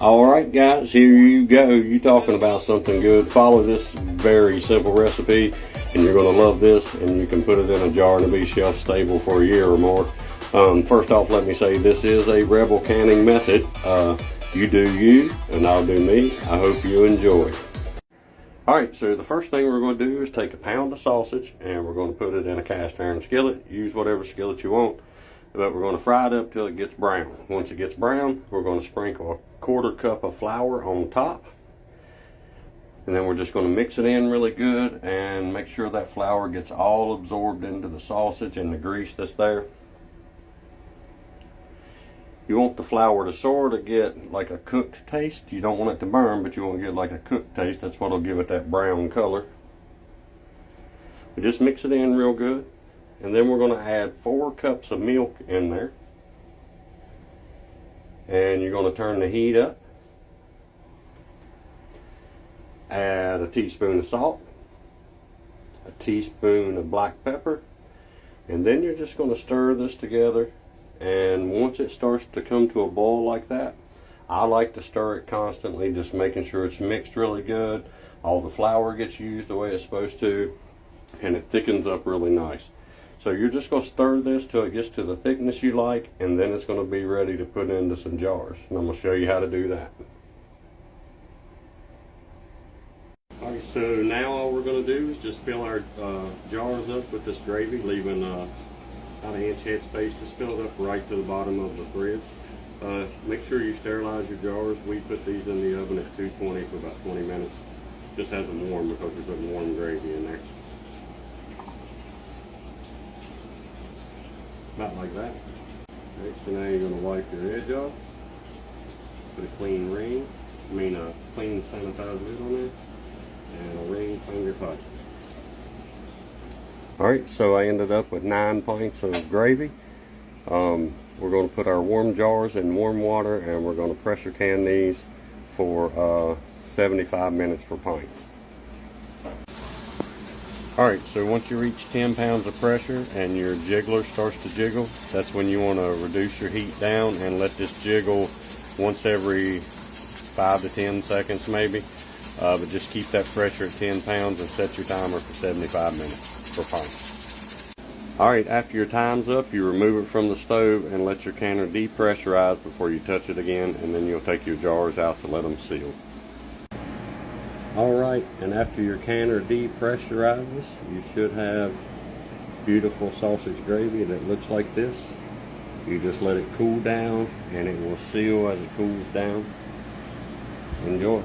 Alright guys, here you go. You talking about something good. Follow this very simple recipe and you're going to love this, and you can put it in a jar and it'll be shelf stable for a year or more. First off, let me say this is a Rebel canning method. You do you and I'll do me. I hope you enjoy. Alright, so the first thing we're going to do is take a pound of sausage and we're going to put it in a cast iron skillet. Use whatever skillet you want, but we're going to fry it up till it gets brown. Once it gets brown, we're going to sprinkle a 1/4 cup of flour on top, and then we're just going to mix it in really good and make sure that flour gets all absorbed into the sausage and the grease that's there. You want the flour to sort of get like a cooked taste. You don't want it to burn, but you want to get like a cooked taste. That's what'll give it that brown color. We just mix it in real good, and then we're going to add 4 cups of milk in there. And you're going to turn the heat up. Add a teaspoon of salt, a teaspoon of black pepper, and then you're just going to stir this together. And once it starts to come to a boil like that, I like to stir it constantly, just making sure it's mixed really good. All the flour gets used the way it's supposed to, and it thickens up really nice. So you're just going to stir this till it gets to the thickness you like, and then it's going to be ready to put into some jars. And I'm going to show you how to do that. Alright, so now all we're going to do is just fill our jars up with this gravy, leaving about an inch head space. Just fill it up right to the bottom of the threads. Make sure you sterilize your jars. We put these in the oven at 220 for about 20 minutes. Just has them warm because we're putting warm gravy in there. About like that. Okay, so now you're going to wipe your edge off. Put a clean ring, a clean sanitized lid on there, and a ring finger pipe. Alright, so I ended up with 9 pints of gravy. We're going to put our warm jars in warm water, and we're going to pressure can these for 75 minutes for pints. Alright, so once you reach 10 pounds of pressure and your jiggler starts to jiggle, that's when you want to reduce your heat down and let this jiggle once every 5 to 10 seconds maybe. But just keep that pressure at 10 pounds and set your timer for 75 minutes for pints. Alright, after your time's up, you remove it from the stove and let your canner depressurize before you touch it again, and then you'll take your jars out to let them seal. Alright, and after your canner depressurizes, you should have beautiful sausage gravy that looks like this. You just let it cool down and it will seal as it cools down. Enjoy.